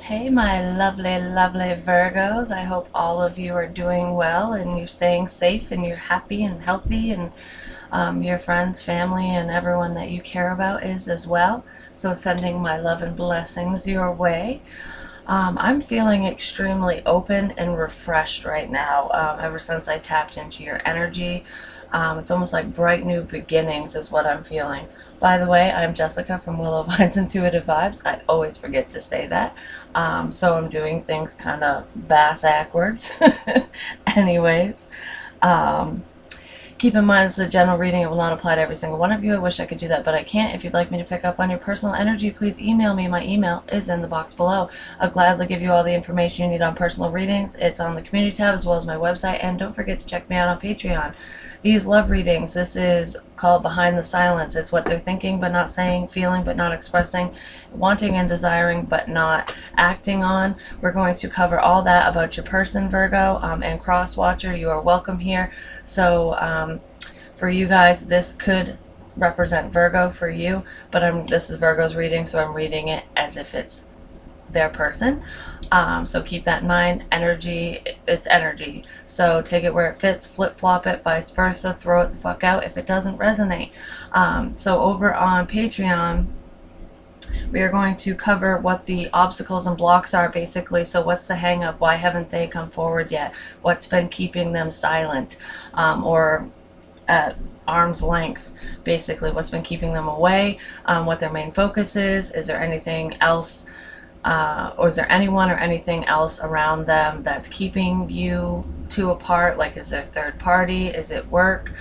Hey, my lovely, lovely Virgos. I hope all of you are doing well and you're staying safe and you're happy and healthy, and your friends, family, and everyone that you care about is as well. So, sending my love and blessings your way. I'm feeling extremely open and refreshed right now, ever since I tapped into your energy. It's almost like bright new beginnings is what I'm feeling. By the way, I'm Jessica from Willow Vines Intuitive Vibes. I always forget to say that. So I'm doing things kind of bass backwards. Anyways, um, keep in mind, it's a general reading. It will not apply to every single one of you. I wish I could do that, but I can't. If you'd like me to pick up on your personal energy, please email me. My email is in the box below. I'll gladly give you all the information you need on personal readings. It's on the community tab as well as my website. And don't forget to check me out on Patreon. These love readings, this is called Behind the Silence. It's what they're thinking but not saying, feeling but not expressing, wanting and desiring but not acting on. We're going to cover all that about your person, Virgo, and Cross Watcher. You are welcome here. So for you guys, this could represent Virgo for you, but this is Virgo's reading, so I'm reading it as if it's their person. So keep that in mind. Energy, it's energy. So take it where it fits, flip flop it, vice versa, throw it the fuck out if it doesn't resonate. So over on Patreon, we are going to cover what the obstacles and blocks are, basically. So what's the hang up? Why haven't they come forward yet? What's been keeping them silent, or at arm's length, basically? What's been keeping them away? What their main focus is? Is there anything else, or is there anyone or anything else around them that's keeping you two apart? Like, is there a third party? Is it work?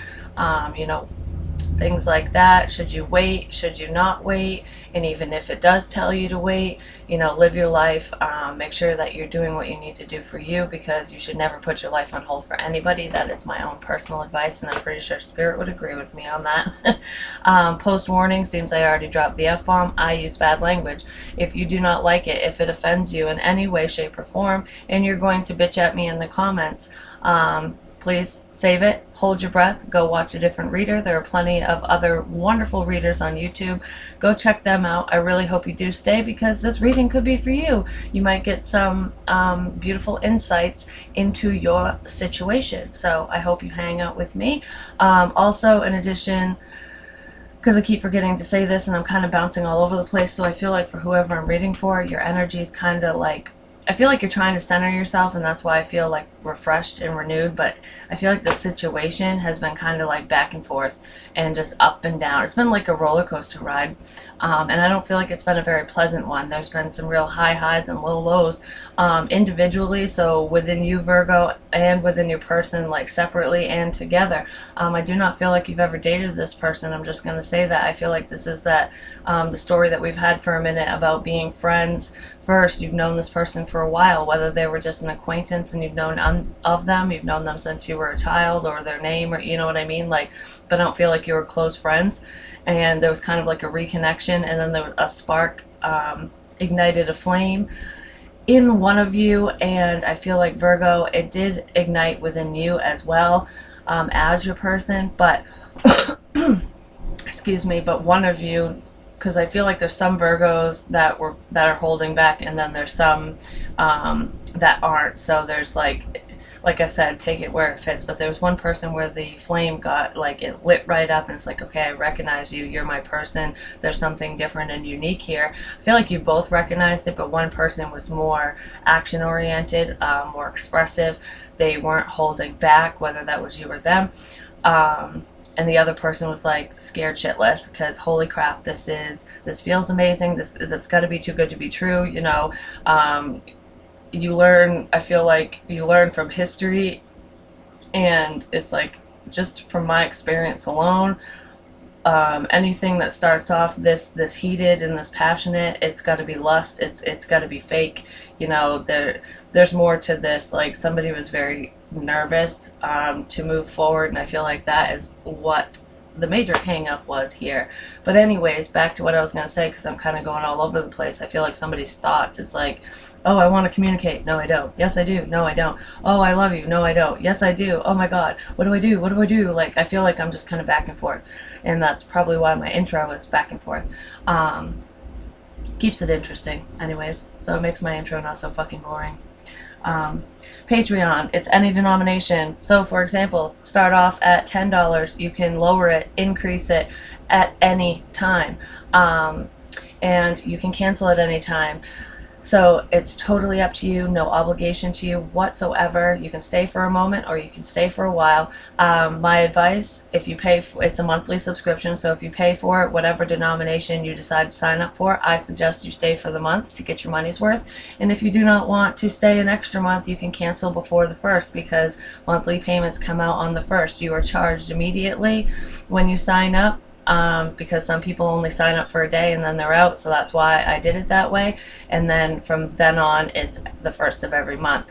Things like that. Should you wait? Should you not wait? And even if it does tell you to wait, live your life. Make sure that you're doing what you need to do for you, because you should never put your life on hold for anybody. That is my own personal advice, and I'm pretty sure Spirit would agree with me on that. Post warning, seems I already dropped the F-bomb. I use bad language. If you do not like it, if it offends you in any way, shape, or form, and you're going to bitch at me in the comments, please save it, hold your breath, go watch a different reader. There are plenty of other wonderful readers on YouTube. Go check them out. I really hope you do stay, because this reading could be for you. You might get some beautiful insights into your situation. So I hope you hang out with me. Also, in addition, because I keep forgetting to say this and I'm kind of bouncing all over the place, so I feel like for whoever I'm reading for, your energy is kind of like, I feel like you're trying to center yourself, and that's why I feel like refreshed and renewed. But I feel like the situation has been kind of like back and forth and just up and down. It's been like a roller coaster ride, and I don't feel like it's been a very pleasant one. There's been some real high highs and low lows, individually, so within you, Virgo, and within your person, like separately and together. I do not feel like you've ever dated this person. I'm just going to say that. I feel like this is that the story that we've had for a minute about being friends first. You've known this person for a while, whether they were just an acquaintance and you've known of them, you've known them since you were a child, or their name, or you know what I mean, like, but I don't feel like you were close friends, and there was kind of like a reconnection, and then there was a spark, ignited a flame in one of you, and I feel like, Virgo, it did ignite within you as well, as your person, but excuse me, but one of you, because I feel like there's some Virgos that are holding back, and then there's some that aren't. So there's like I said, take it where it fits. But there was one person where the flame got, like, it lit right up, and it's like, okay, I recognize you. You're my person. There's something different and unique here. I feel like you both recognized it, but one person was more action oriented, more expressive. They weren't holding back, whether that was you or them. And the other person was like scared shitless, because holy crap, this feels amazing. That's got to be too good to be true. You learn, I feel like you learn from history, and it's like, just from my experience alone, anything that starts off this heated and this passionate, it's got to be lust. It's got to be fake. There's more to this. Like, somebody was very nervous to move forward, and I feel like that is what the major hang up was here. But anyways, back to what I was going to say, because I'm kind of going all over the place. I feel like somebody's thoughts, it's like, oh, I want to communicate. No, I don't. Yes, I do. No, I don't. Oh, I love you. No, I don't. Yes, I do. Oh my God. What do I do? What do I do? Like, I feel like I'm just kind of back and forth. And that's probably why my intro was back and forth. Keeps it interesting, anyways. So it makes my intro not so fucking boring. Um, Patreon, it's any denomination. So, for example, start off at $10. You can lower it, increase it at any time. And you can cancel at any time. So it's totally up to you, no obligation to you whatsoever. You can stay for a moment or you can stay for a while. My advice, if you pay for, it's a monthly subscription, so if you pay for it, whatever denomination you decide to sign up for, I suggest you stay for the month to get your money's worth. And if you do not want to stay an extra month, you can cancel before the 1st, because monthly payments come out on the 1st. You are charged immediately when you sign up. Because some people only sign up for a day and then they're out, so that's why I did it that way. And then from then on, it's the 1st of every month.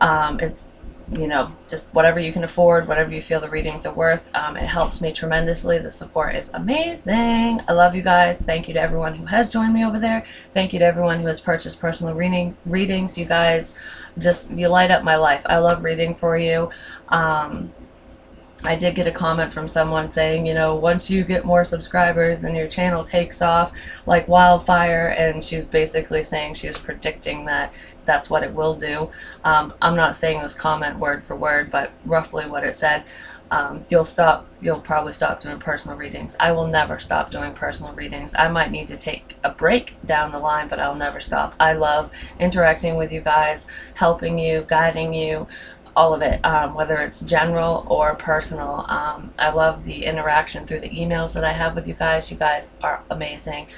It's, you know, just whatever you can afford, whatever you feel the readings are worth. It helps me tremendously. The support is amazing. I love you guys. Thank you to everyone who has joined me over there. Thank you to everyone who has purchased personal readings. You guys you light up my life. I love reading for you. I did get a comment from someone saying, you know, once you get more subscribers, then your channel takes off like wildfire, and she was basically saying she was predicting that that's what it will do. I'm not saying this comment word for word, but roughly what it said. You'll probably stop doing personal readings. I will never stop doing personal readings. I might need to take a break down the line, but I'll never stop. I love interacting with you guys, helping you, guiding you, all of it, whether it's general or personal. I love the interaction through the emails that I have with you guys. You guys are amazing.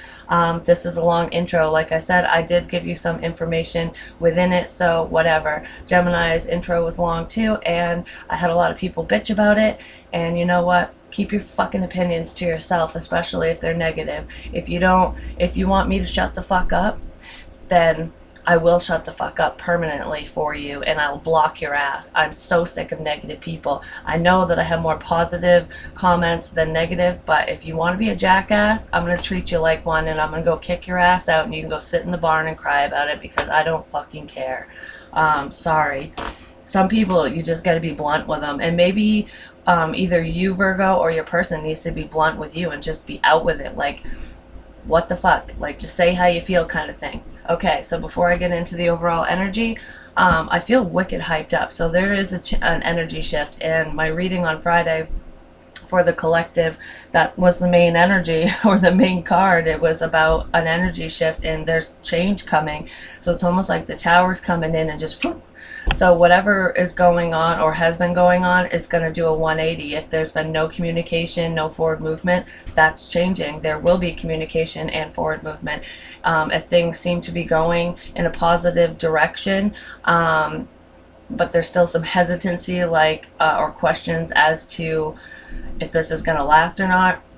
This is a long intro. Like I said, I did give you some information within it, so whatever. Gemini's intro was long too, and I had a lot of people bitch about it, and you know what? Keep your fucking opinions to yourself, especially if they're negative. If you want me to shut the fuck up, then I will shut the fuck up permanently for you, and I'll block your ass. I'm so sick of negative people. I know that I have more positive comments than negative, but if you want to be a jackass, I'm going to treat you like one, and I'm going to go kick your ass out, and you can go sit in the barn and cry about it, because I don't fucking care. Sorry. Some people, you just got to be blunt with them, and maybe either you, Virgo, or your person needs to be blunt with you and just be out with it. Like, what the fuck? Like, just say how you feel kind of thing. Okay, so before I get into the overall energy, I feel wicked hyped up. So there is an energy shift, and my reading on Friday for the collective, that was the main energy or the main card. It was about an energy shift, and there's change coming. So it's almost like the tower's coming in and just whoop. So whatever is going on or has been going on is going to do a 180. If there's been no communication, no forward movement, that's changing. There will be communication and forward movement. If things seem to be going in a positive direction, but there's still some hesitancy, like or questions as to if this is going to last or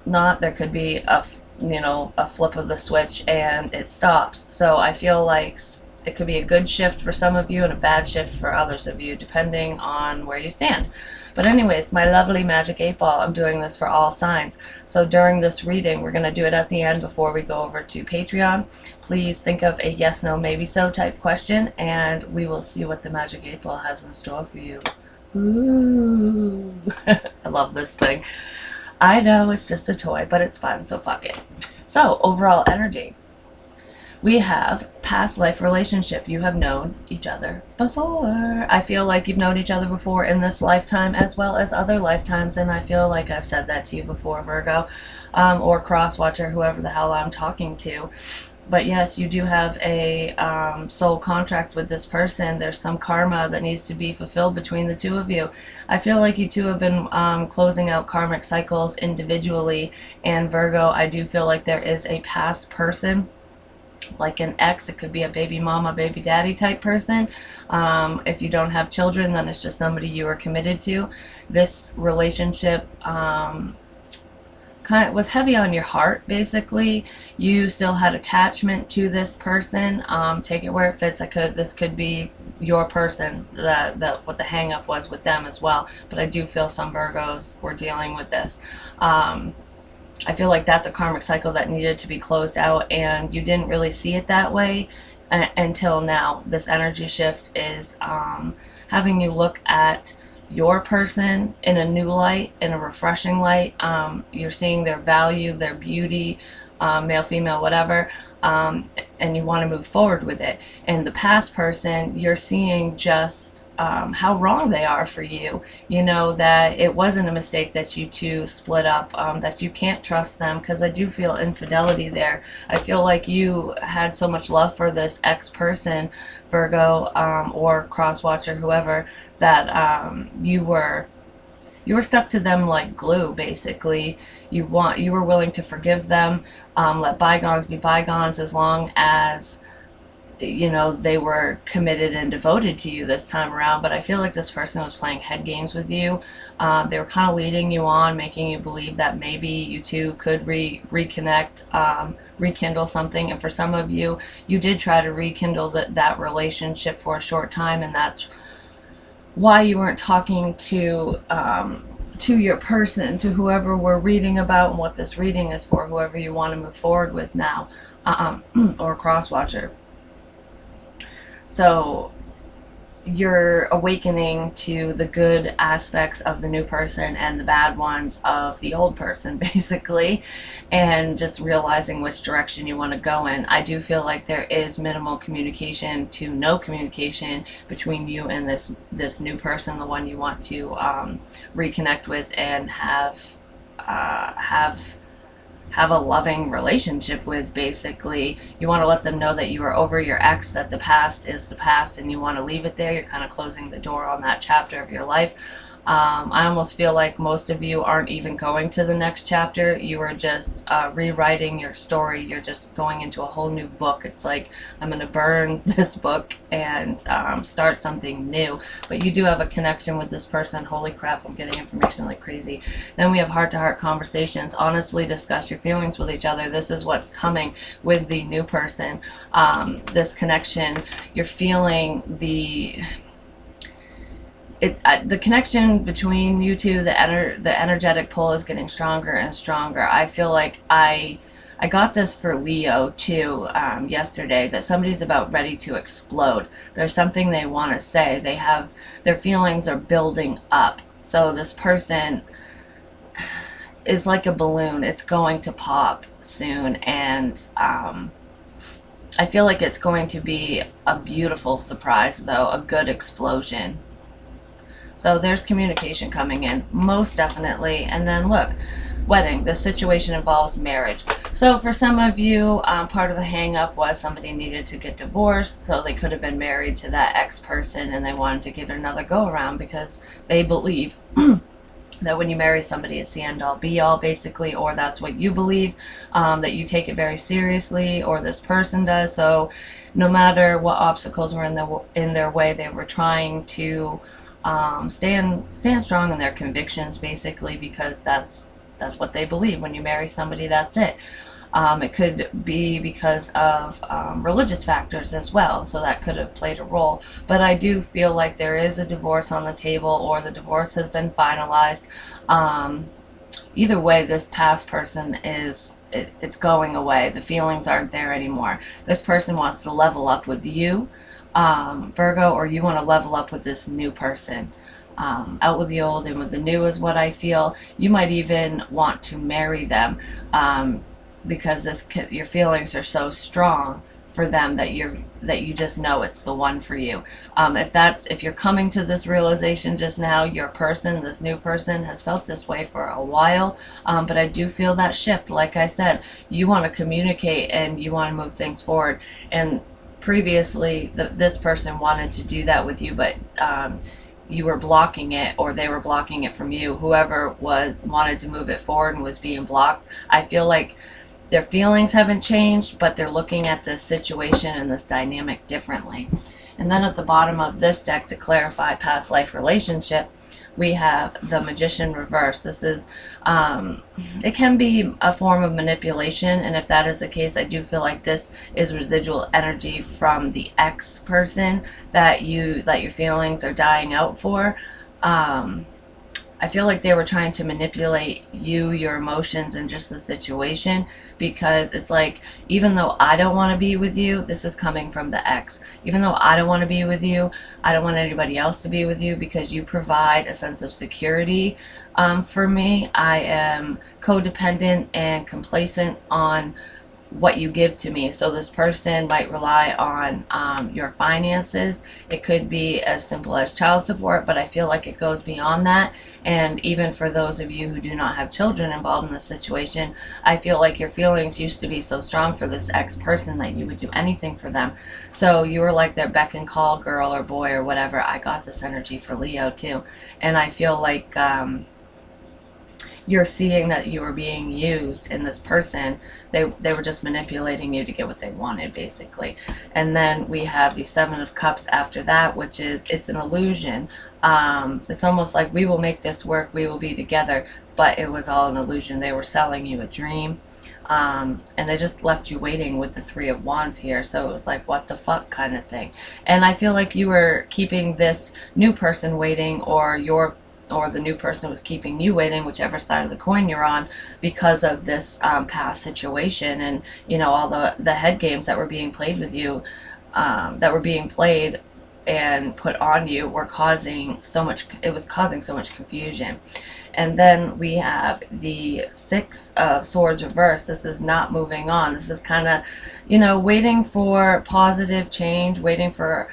not, there could be a flip of the switch and it stops. So I feel like it could be a good shift for some of you and a bad shift for others of you, depending on where you stand. But anyways, my lovely Magic 8 Ball, I'm doing this for all signs. So during this reading, we're going to do it at the end before we go over to Patreon. Please think of a yes, no, maybe so type question, and we will see what the Magic 8 Ball has in store for you. Ooh. I love this thing. I know it's just a toy, but it's fun, so fuck it. So, overall energy. We have past life relationship. You have known each other before. I feel like you've known each other before in this lifetime as well as other lifetimes, and I feel like I've said that to you before, Virgo, or cross-watcher, whoever the hell I'm talking to. But yes, you do have a soul contract with this person. There's some karma that needs to be fulfilled between the two of you. I feel like you two have been closing out karmic cycles individually, and Virgo, I do feel like there is a past person, like an ex. It could be a baby mama, baby daddy type person. If you don't have children, then it's just somebody you are committed to. This relationship kind of was heavy on your heart, basically. You still had attachment to this person. Take it where it fits. This could be your person, that what the hang up was with them as well. But I do feel some Virgos were dealing with this. I feel like that's a karmic cycle that needed to be closed out, and you didn't really see it that way until now. This energy shift is having you look at your person in a new light, in a refreshing light. You're seeing their value, their beauty, male, female, whatever. and you want to move forward with it. And the past person, you're seeing just how wrong they are for you. You know that it wasn't a mistake that you two split up, that you can't trust them, because I do feel infidelity there. I feel like you had so much love for this ex-person, Virgo, or Crosswatcher, whoever, that you were stuck to them like glue, basically. You were willing to forgive them, let bygones be bygones, as long as they were committed and devoted to you this time around. But I feel like this person was playing head games with you. They were kind of leading you on, making you believe that maybe you two could reconnect, rekindle something. And for some of you, you did try to rekindle that relationship for a short time, and that's why you weren't talking to your person, to whoever we're reading about and what this reading is for, whoever you want to move forward with now, or Crosswatcher. So you're awakening to the good aspects of the new person and the bad ones of the old person, basically, and just realizing which direction you want to go in. I do feel like there is minimal communication to no communication between you and this new person, the one you want to reconnect with and have a loving relationship with. Basically, you want to let them know that you are over your ex, that the past is the past, and you want to leave it there. You're kind of closing the door on that chapter of your life. I almost feel like most of you aren't even going to the next chapter. You are just rewriting your story. You're just going into a whole new book. It's like, I'm going to burn this book and start something new. But you do have a connection with this person. Holy crap, I'm getting information like crazy. Then we have heart-to-heart conversations. Honestly discuss your feelings with each other. This is what's coming with the new person. This connection, you're feeling the connection between you two, the energetic pull is getting stronger and stronger. I feel like I got this for Leo too yesterday, that somebody's about ready to explode. There's something they want to say. Their feelings are building up. So this person is like a balloon. It's going to pop soon, and I feel like it's going to be a beautiful surprise, though, a good explosion. So there's communication coming in, most definitely. And then look, wedding. This situation involves marriage. So for some of you, part of the hang-up was somebody needed to get divorced, so they could have been married to that ex-person, and they wanted to give it another go-around because they believe that when you marry somebody, it's the end-all be-all, basically, or that's what you believe, that you take it very seriously, or this person does. So no matter what obstacles were in their way, they were trying to stand strong in their convictions, basically, because that's what they believe. When you marry somebody, that's it. It could be because of religious factors as well, so that could have played a role. But I do feel like there is a divorce on the table, or the divorce has been finalized. Either way, this past person it's going away. The feelings aren't there anymore. This person wants to level up with you, Virgo, or you want to level up with this new person. Out with the old, in with the new is what I feel. You might even want to marry them, because your feelings are so strong for them that you just know it's the one for you. If you're coming to this realization just now, this new person has felt this way for a while, but I do feel that shift. Like I said, you want to communicate and you want to move things forward. And previously, this person wanted to do that with you, but you were blocking it, or they were blocking it from you. Whoever wanted to move it forward and was being blocked, I feel like their feelings haven't changed, but they're looking at this situation and this dynamic differently. And then at the bottom of this deck, to clarify past life relationship, we have the Magician reverse. This is, it can be a form of manipulation, and if that is the case, I do feel like this is residual energy from the ex person that your feelings are dying out for. I feel like they were trying to manipulate you, your emotions, and just the situation, because it's like, even though I don't want to be with you, this is coming from the ex. Even though I don't want to be with you, I don't want anybody else to be with you, because you provide a sense of security for me. I am codependent and complacent on what you give to me. So this person might rely on your finances. It could be as simple as child support, but I feel like it goes beyond that. And even for those of you who do not have children involved in this situation, I feel like your feelings used to be so strong for this ex-person that you would do anything for them. So you were like their beck and call girl or boy or whatever. I got this energy for Leo too. And I feel like you're seeing that you were being used in this person. They were just manipulating you to get what they wanted, basically. And then we have the Seven of Cups after that, which is, it's an illusion. It's almost like, we will make this work, we will be together, but it was all an illusion. They were selling you a dream. And they just left you waiting with the Three of Wands here. So it was like, what the fuck kind of thing. And I feel like you were keeping this new person waiting, or the new person was keeping you waiting, whichever side of the coin you're on, because of this past situation, and you know, all the head games that were being played with you, that were being played and put on you, were causing so much, it was causing so much confusion. And then we have the Six of Swords reversed. This is not moving on. This is kind of, you know, waiting for positive change, waiting for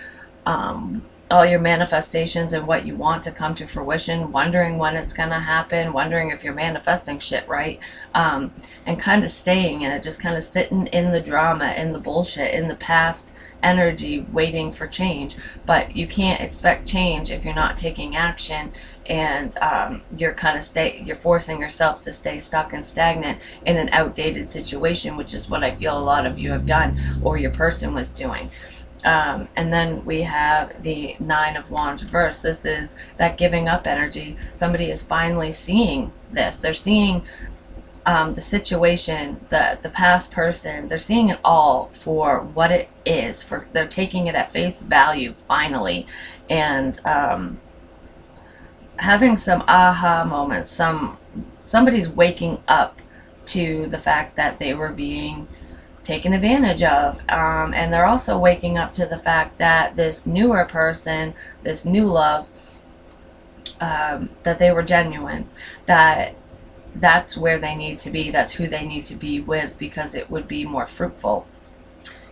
all your manifestations and what you want to come to fruition, wondering when it's going to happen, wondering if you're manifesting shit right, and kind of staying in it, just kind of sitting in the drama, in the bullshit, in the past energy, waiting for change. But you can't expect change if you're not taking action, and you're kind of you're forcing yourself to stay stuck and stagnant in an outdated situation, which is what I feel a lot of you have done, or your person was doing. And then we have the Nine of Wands reversed. This is that giving up energy. Somebody is finally seeing this. They're seeing the situation, the past person. They're seeing it all for what it is. They're taking it at face value finally, and having some aha moments. Somebody's waking up to the fact that they were being taken advantage of, and they're also waking up to the fact that this newer person, this new love, that they were genuine, that's where they need to be, that's who they need to be with, because it would be more fruitful.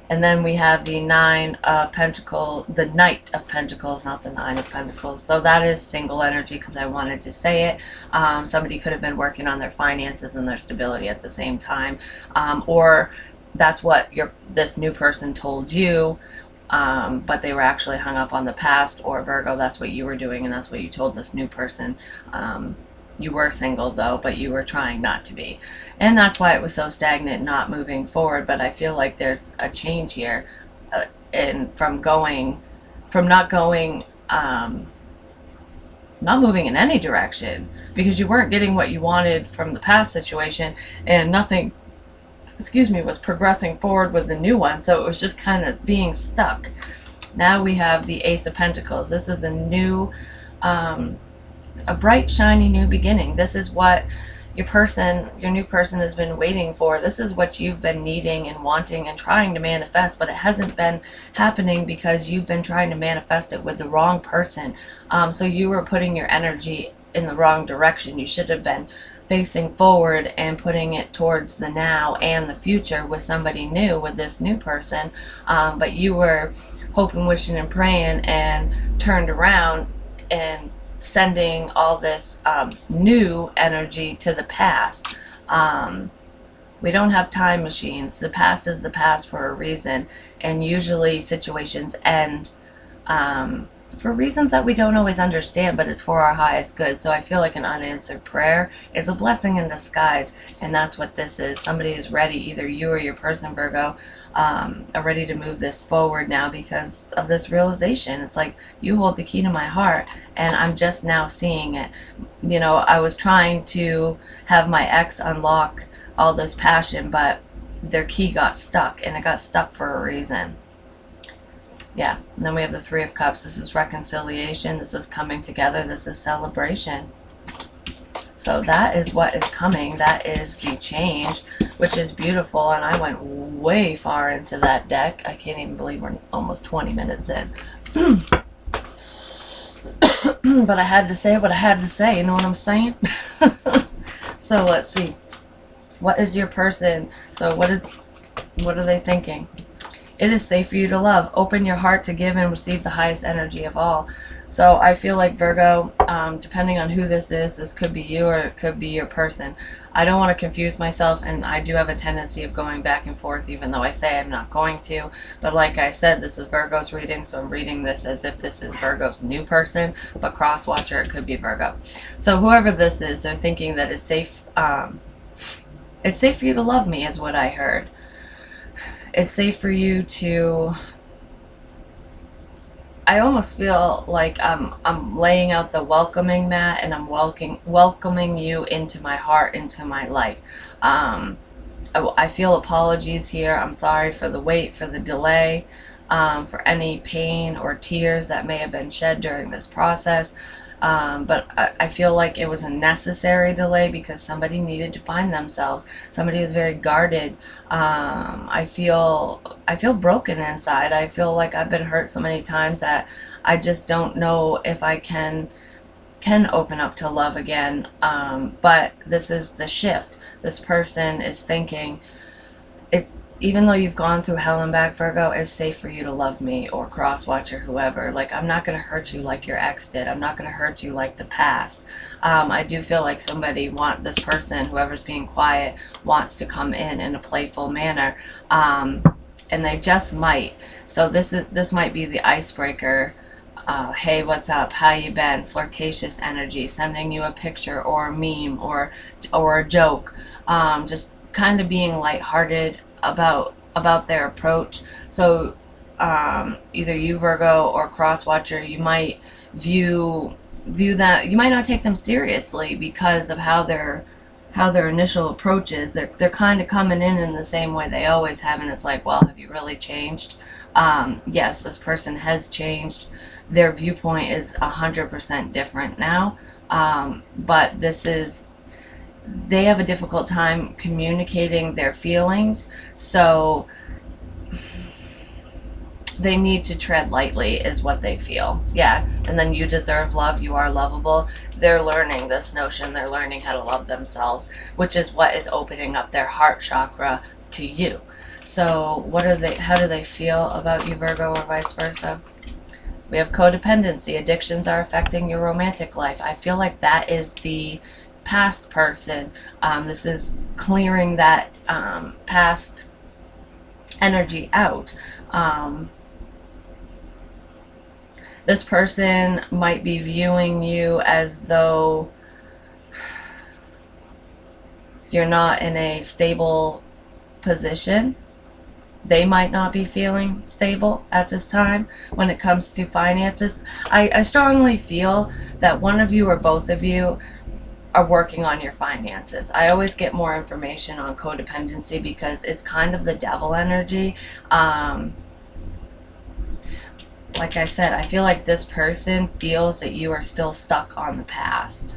And then we have the Nine of Pentacles, the Knight of Pentacles, not the Nine of Pentacles. So that is single energy, because I wanted to say it. Somebody could have been working on their finances and their stability at the same time, or that's what this new person told you, but they were actually hung up on the past. Or Virgo, that's what you were doing, and that's what you told this new person. You were single though, but you were trying not to be, and that's why it was so stagnant, not moving forward. But I feel like there's a change here, and from not moving in any direction, because you weren't getting what you wanted from the past situation, and nothing, was progressing forward with the new one. So it was just kind of being stuck. Now we have the Ace of Pentacles. This is a new, a bright, shiny new beginning. This is what your new person has been waiting for. This is what you've been needing and wanting and trying to manifest, but it hasn't been happening because you've been trying to manifest it with the wrong person. So you were putting your energy in the wrong direction. You should have been facing forward and putting it towards the now and the future with somebody new, with this new person, but you were hoping, wishing, and praying, and turned around and sending all this new energy to the past. We don't have time machines. The past is the past for a reason, and usually situations end for reasons that we don't always understand, but it's for our highest good. So I feel like an unanswered prayer is a blessing in disguise, and that's what this is. Somebody is ready, either you or your person, Virgo, are ready to move this forward now because of this realization. It's like, you hold the key to my heart, and I'm just now seeing it. You know, I was trying to have my ex unlock all this passion, but their key got stuck, and it got stuck for a reason. Yeah, and then we have the Three of Cups. This is reconciliation. This is coming together. This is celebration. So that is what is coming. That is the change, which is beautiful. And I went way far into that deck. I can't even believe we're almost 20 minutes in. But I had to say what I had to say. You know what I'm saying? So let's see. What is your person? So what is What are they thinking? It is safe for you to love. Open your heart to give and receive the highest energy of all. So I feel like Virgo, depending on who this could be you or it could be your person. I don't want to confuse myself, and I do have a tendency of going back and forth, even though I say I'm not going to. But like I said, this is Virgo's reading, so I'm reading this as if this is Virgo's new person, but cross-watcher, it could be Virgo. So whoever this is, they're thinking that it's safe for you to love me, is what I heard. It's safe for you to... I almost feel like I'm laying out the welcoming mat, and I'm welcoming you into my heart, into my life. I feel apologies here. I'm sorry for the wait, for the delay, for any pain or tears that may have been shed during this process. But I feel like it was a necessary delay because somebody needed to find themselves. Somebody was very guarded. I feel broken inside. I feel like I've been hurt so many times that I just don't know if I can open up to love again. But this is the shift. This person is thinking, even though you've gone through hell and back, Virgo, it's safe for you to love me, or cross-watch, or whoever. Like, I'm not going to hurt you like your ex did. I'm not going to hurt you like the past. I do feel like this person, whoever's being quiet, wants to come in a playful manner. And they just might. So this might be the icebreaker. Hey, what's up? How you been? Flirtatious energy, sending you a picture or a meme or a joke. Just kind of being lighthearted about their approach. So either you, Virgo, or cross-watcher, you might view that, you might not take them seriously because of how their initial approach is. They're kind of coming in the same way they always have, and it's like, well, have you really changed? Yes, this person has changed. Their viewpoint is 100% different now, but they have a difficult time communicating their feelings, so they need to tread lightly, is what they feel. Yeah, and then you deserve love, you are lovable. They're learning this notion, they're learning how to love themselves, which is what is opening up their heart chakra to you. So how do they feel about you, Virgo, or vice versa? We have codependency. Addictions are affecting your romantic life. I feel like that is the past person. This is clearing that past energy out. This person might be viewing you as though you're not in a stable position. They might not be feeling stable at this time when it comes to finances. I strongly feel that one of you or both of you are working on your finances. I always get more information on codependency because it's kind of the devil energy. Like I said, I feel like this person feels that you are still stuck on the past,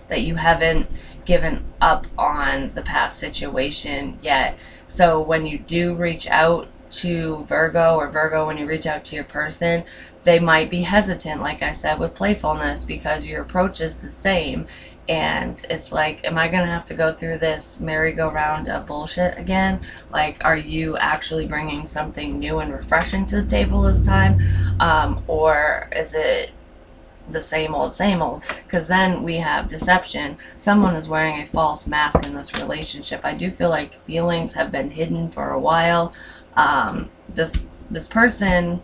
that you haven't given up on the past situation yet. So when you do reach out to Virgo, or Virgo, when you reach out to your person, they might be hesitant, like I said, with playfulness, because your approach is the same. And it's like, am I going to have to go through this merry-go-round of bullshit again? Like, are you actually bringing something new and refreshing to the table this time? Or is it the same old, same old? Because then we have deception. Someone is wearing a false mask in this relationship. I do feel like feelings have been hidden for a while. This person,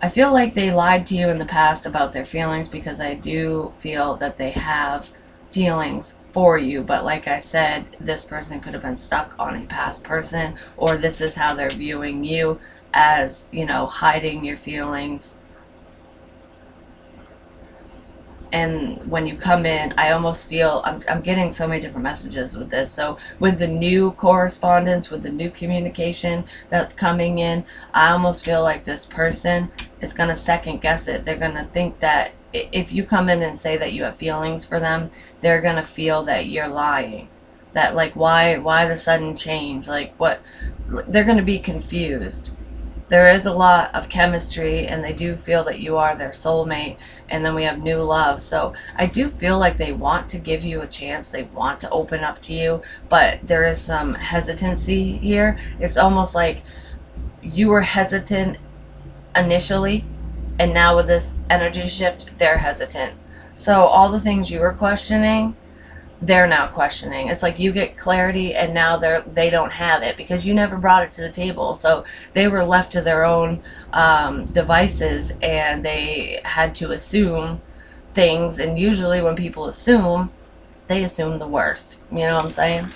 I feel like they lied to you in the past about their feelings, because I do feel that they have feelings for you. But like I said, this person could have been stuck on a past person, or this is how they're viewing you, as, you know, hiding your feelings. And when you come in, I almost feel, I'm getting so many different messages with this. So with the new correspondence, with the new communication that's coming in, I almost feel like this person is going to second guess it. They're going to think that if you come in and say that you have feelings for them, they're going to feel that you're lying. That, like, why the sudden change? Like, what? They're going to be confused. there is a lot of chemistry, and they do feel that you are their soulmate. And then we have new love, so I do feel like they want to give you a chance, they want to open up to you, but there is some hesitancy here. It's almost like you were hesitant initially, and now with this energy shift they're hesitant. So all the things you were questioning, they're now questioning. It's like you get clarity, and now they don't have it because you never brought it to the table. So they were left to their own devices, and they had to assume things. And usually when people assume, they assume the worst. You know what I'm saying?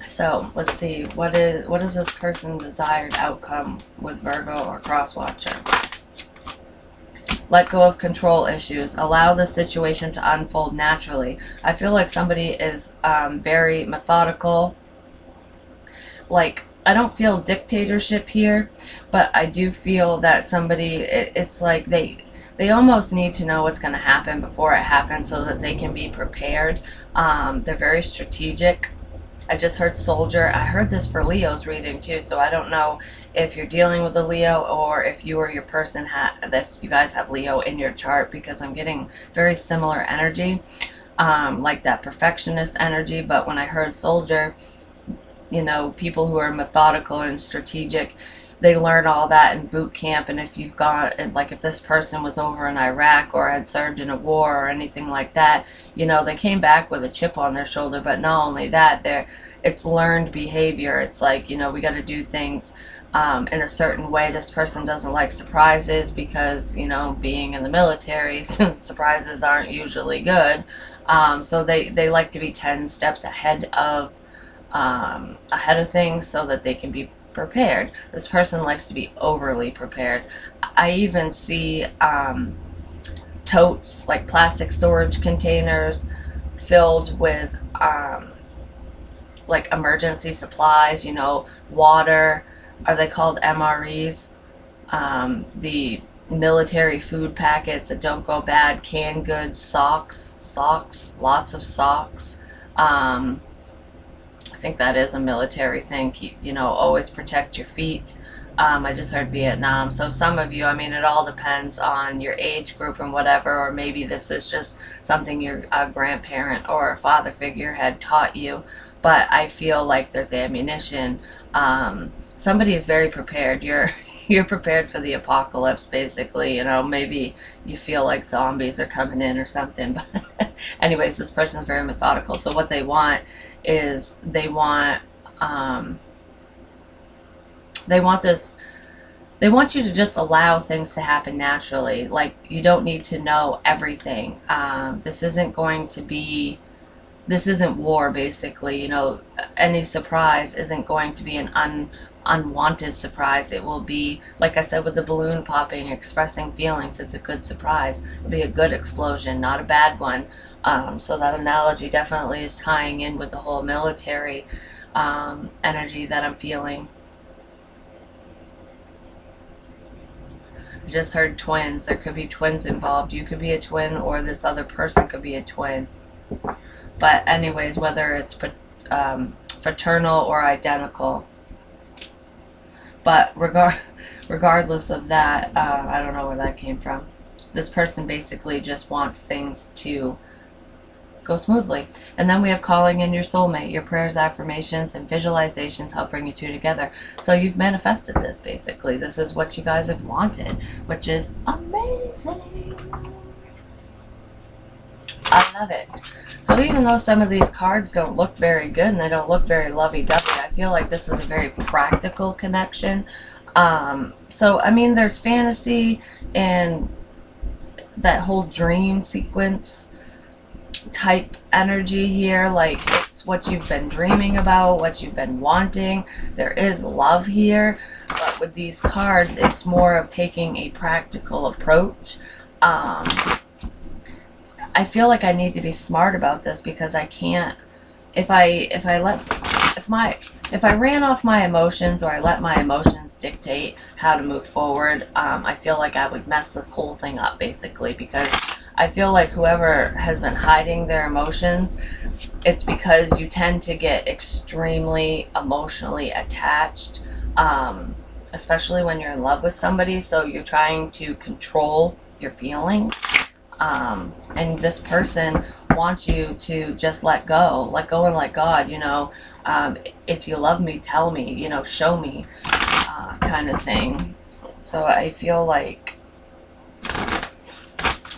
So let's see, what is this person's desired outcome with Virgo or Cross Watcher? Let go of control issues. Allow the situation to unfold naturally. I feel like somebody is very methodical. Like, I don't feel dictatorship here, but I do feel that somebody, it's like they almost need to know what's going to happen before it happens so that they can be prepared. They're very strategic. I just heard soldier. I heard this for Leo's reading too, so I don't know if you're dealing with a Leo or if you or your person if you guys have Leo in your chart, because I'm getting very similar energy, like that perfectionist energy. But when I heard soldier, you know, people who are methodical and strategic, they learn all that in boot camp. And if you've got, like, if this person was over in Iraq or had served in a war or anything like that, you know, they came back with a chip on their shoulder. But not only that, it's learned behavior. It's like, you know, we got to do things in a certain way. This person doesn't like surprises because, you know, being in the military, surprises aren't usually good. So they like to be 10 steps ahead of things so that they can be prepared. This person likes to be overly prepared. I even see totes, like plastic storage containers filled with like emergency supplies, you know, water. Are they called MREs? The military food packets that don't go bad, canned goods, socks, lots of socks. I think that is a military thing. Keep, you know, always protect your feet. I just heard Vietnam. So some of you, I mean, it all depends on your age group and whatever, or maybe this is just something your grandparent or a father figure had taught you. But I feel like there's ammunition. Somebody is very prepared. You're prepared for the apocalypse, basically. You know, maybe you feel like zombies are coming in or something. But anyways, this person's very methodical. So what they want is they want you to just allow things to happen naturally. Like, you don't need to know everything. This isn't war, basically. You know, any surprise isn't going to be an unwanted surprise. It will be, like I said, with the balloon popping, expressing feelings. It's a good surprise. It'll be a good explosion, not a bad one. So that analogy definitely is tying in with the whole military energy that I'm feeling. I just heard twins. There could be twins involved. You could be a twin, or this other person could be a twin. But anyways, whether it's fraternal or identical. But regardless of that, I don't know where that came from. This person basically just wants things to go smoothly. And then we have calling in your soulmate. Your prayers, affirmations, and visualizations help bring you two together. So you've manifested this, basically. This is what you guys have wanted, which is amazing. I love it. So even though some of these cards don't look very good and they don't look very lovey-dovey, I feel like this is a very practical connection. So, I mean, there's fantasy and that whole dream sequence type energy here. Like, it's what you've been dreaming about, what you've been wanting. There is love here, but with these cards, it's more of taking a practical approach. I feel like I need to be smart about this, because I can't, if I ran off my emotions, or I let my emotions dictate how to move forward, I feel like I would mess this whole thing up, basically, because I feel like whoever has been hiding their emotions, it's because you tend to get extremely emotionally attached especially when you're in love with somebody. So you're trying to control your feelings. And this person wants you to just let go and let God, if you love me, tell me, show me, kind of thing. So I feel like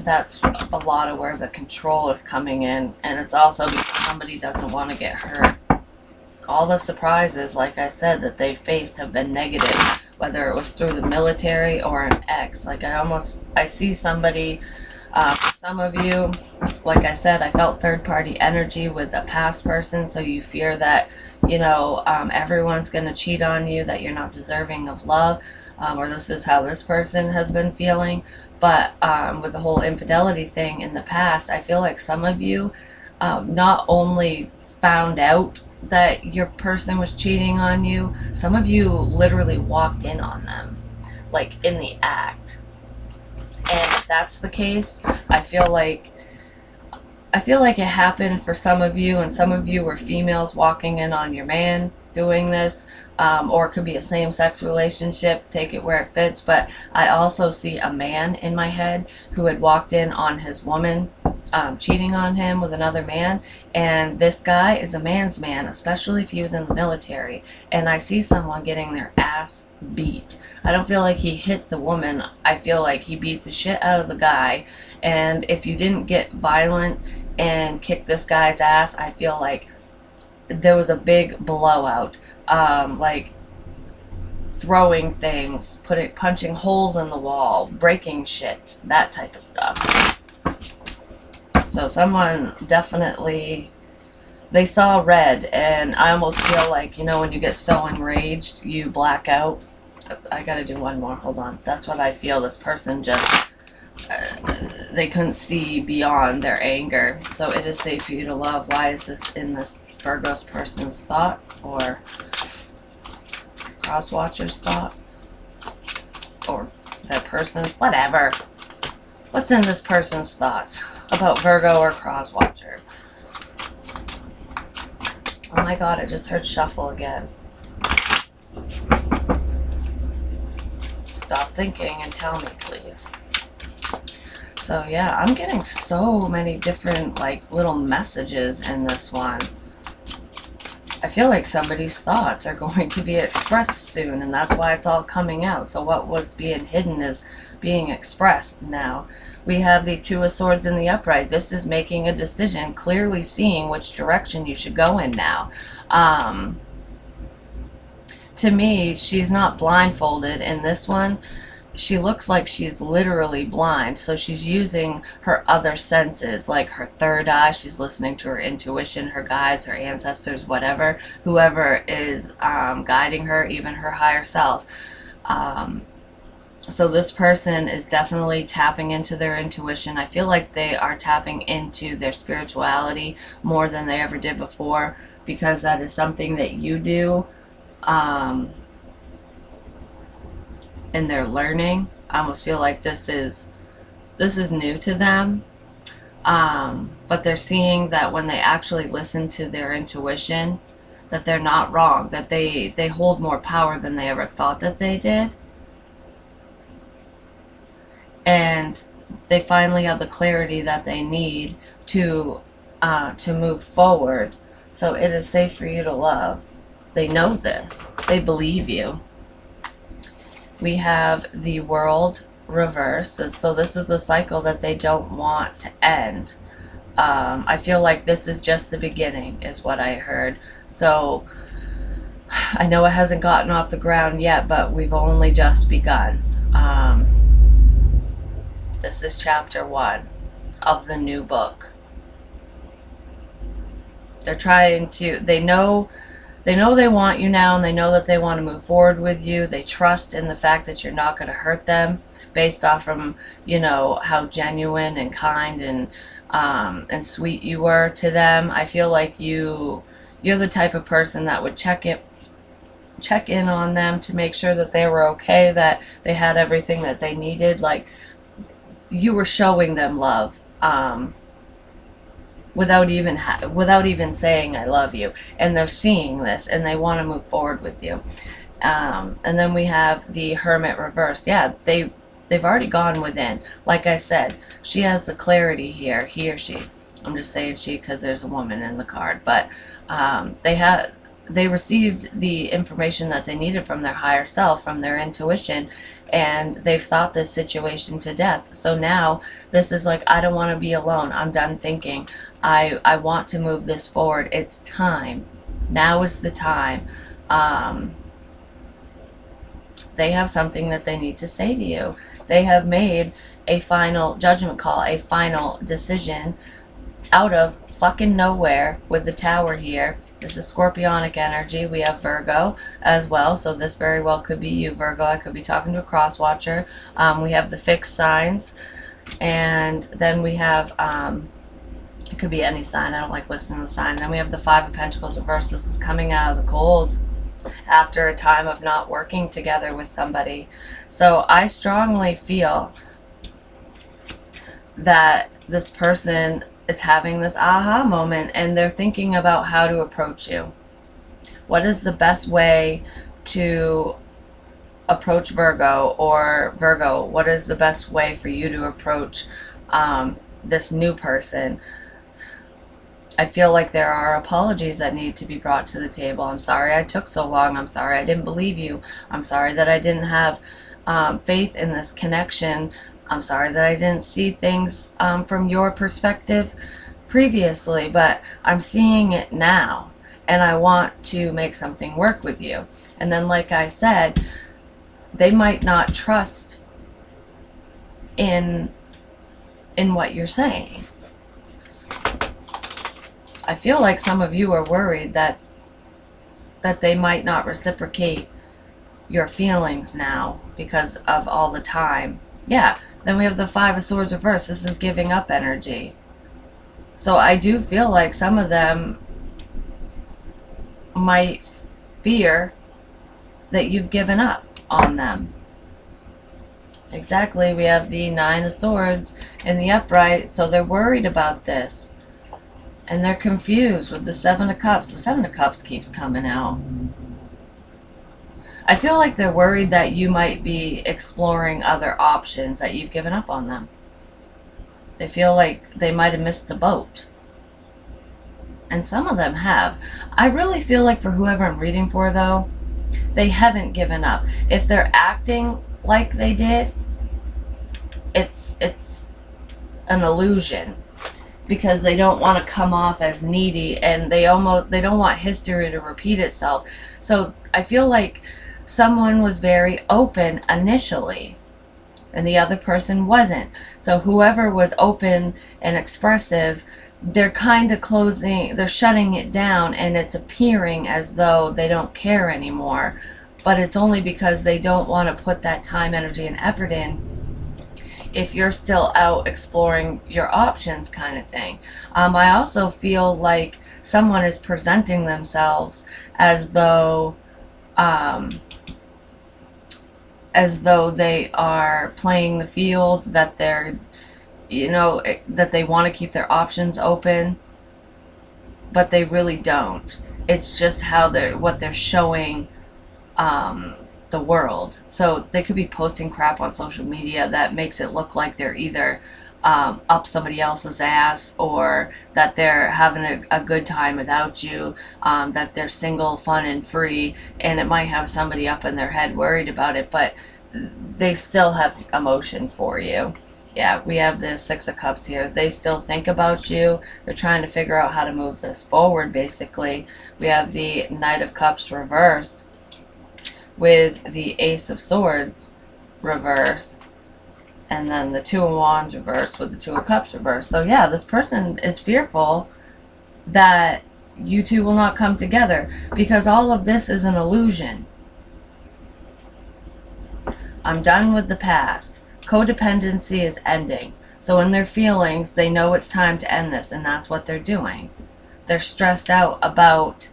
that's a lot of where the control is coming in, and it's also because somebody doesn't want to get hurt. All the surprises, like I said, that they faced have been negative, whether it was through the military or an ex. Like I see somebody, some of you, like I said, I felt third party energy with a past person, so you fear that, everyone's going to cheat on you, that you're not deserving of love, or this is how this person has been feeling. But with the whole infidelity thing in the past, I feel like some of you not only found out that your person was cheating on you, some of you literally walked in on them, like in the act. And if that's the case, I feel like it happened for some of you, and some of you were females walking in on your man doing this, or it could be a same-sex relationship, take it where it fits. But I also see a man in my head who had walked in on his woman, cheating on him with another man, and this guy is a man's man, especially if he was in the military, and I see someone getting their ass beat. I don't feel like he hit the woman, I feel like he beat the shit out of the guy, and if you didn't get violent and kick this guy's ass, I feel like there was a big blowout, like throwing things, punching holes in the wall, breaking shit, that type of stuff. So someone definitely, they saw red, and I almost feel like, when you get so enraged, you black out. I gotta do one more, hold on. That's what I feel. This person just, they couldn't see beyond their anger. So it is safe for you to love. Why is this in this Virgo's person's thoughts, or cross-watcher's thoughts, or that person, whatever. What's in this person's thoughts about Virgo or cross-watcher? Oh my god, I just heard shuffle again. Stop thinking and tell me, please. So yeah, I'm getting so many different little messages in this one. I feel like somebody's thoughts are going to be expressed soon, and that's why it's all coming out. So what was being hidden is being expressed now. We have the Two of Swords in the upright. This is making a decision, clearly seeing which direction you should go in now. To me, she's not blindfolded in this one. She looks like she's literally blind, so she's using her other senses, like her third eye. She's listening to her intuition, her guides, her ancestors, whoever is guiding her, even her higher self. So this person is definitely tapping into their intuition. I feel like they are tapping into their spirituality more than they ever did before, because that is something that you do. And they're learning. I almost feel like this is new to them, but they're seeing that when they actually listen to their intuition, that they're not wrong, that they hold more power than they ever thought that they did, and they finally have the clarity that they need to move forward. So it is safe for you to love. They know this. They believe you. We have the World reversed. So this is a cycle that they don't want to end. I feel like this is just the beginning, is what I heard. So I know it hasn't gotten off the ground yet, but we've only just begun. This is chapter 1 of the new book. They're trying to, they know they want you now, and they know that they want to move forward with you. They trust in the fact that you're not going to hurt them, based off from, how genuine and kind and sweet you were to them. I feel like you're the type of person that would check in on them to make sure that they were okay, that they had everything that they needed. Like, you were showing them love. Without even saying I love you, and they're seeing this, and they want to move forward with you. And then we have the Hermit reversed. Yeah, they've already gone within. Like I said, she has the clarity here, he or she. I'm just saying she because there's a woman in the card, but they received the information that they needed from their higher self, from their intuition, and they've thought this situation to death. So now this is like, I don't want to be alone. I'm done thinking. I want to move this forward. It's time. Now is the time. They have something that they need to say to you. They have made a final judgment call, a final decision out of fucking nowhere with the Tower here. This is Scorpionic energy. We have Virgo as well, so this very well could be you, Virgo. I could be talking to a cross watcher. We have the fixed signs, and then we have it could be any sign. I don't like listening to the sign. Then we have the Five of Pentacles reversed. This is coming out of the cold after a time of not working together with somebody. So I strongly feel that this person is having this aha moment and they're thinking about how to approach you. What is the best way to approach Virgo? Or Virgo, what is the best way for you to approach this new person? I feel like there are apologies that need to be brought to the table. I'm sorry I took so long. I'm sorry I didn't believe you. I'm sorry that I didn't have faith in this connection. I'm sorry that I didn't see things from your perspective previously, but I'm seeing it now, and I want to make something work with you. And then, like I said, they might not trust in what you're saying. I feel like some of you are worried that they might not reciprocate your feelings now because of all the time. Yeah, then we have the Five of Swords reversed. This is giving up energy. So I do feel like some of them might fear that you've given up on them. Exactly, we have the Nine of Swords in the upright, so they're worried about this. And they're confused with the Seven of Cups. The Seven of Cups keeps coming out. I feel like they're worried that you might be exploring other options, that you've given up on them. They feel like they might have missed the boat. And some of them have. I really feel like for whoever I'm reading for, though, they haven't given up. If they're acting like they did, it's an illusion. Because they don't want to come off as needy, and they don't want history to repeat itself. So I feel like someone was very open initially and the other person wasn't. So whoever was open and expressive, they're kind of they're shutting it down, and it's appearing as though they don't care anymore. But it's only because they don't want to put that time, energy, and effort in if you're still out exploring your options, kind of thing. I also feel like someone is presenting themselves as though they are playing the field, that they're, that they want to keep their options open, but they really don't. It's just what they're showing the world. So they could be posting crap on social media that makes it look like they're either up somebody else's ass, or that they're having a good time without you, that they're single, fun, and free, and it might have somebody up in their head worried about it, but they still have emotion for you. Yeah, we have the Six of Cups here. They still think about you. They're trying to figure out how to move this forward, basically. We have the Knight of Cups reversed with the Ace of Swords reversed, and then the Two of Wands reversed with the Two of Cups reversed. So yeah, this person is fearful that you two will not come together, because all of this is an illusion. I'm done with the past. Codependency is ending. So in their feelings, they know it's time to end this, and that's what they're doing. They're stressed out about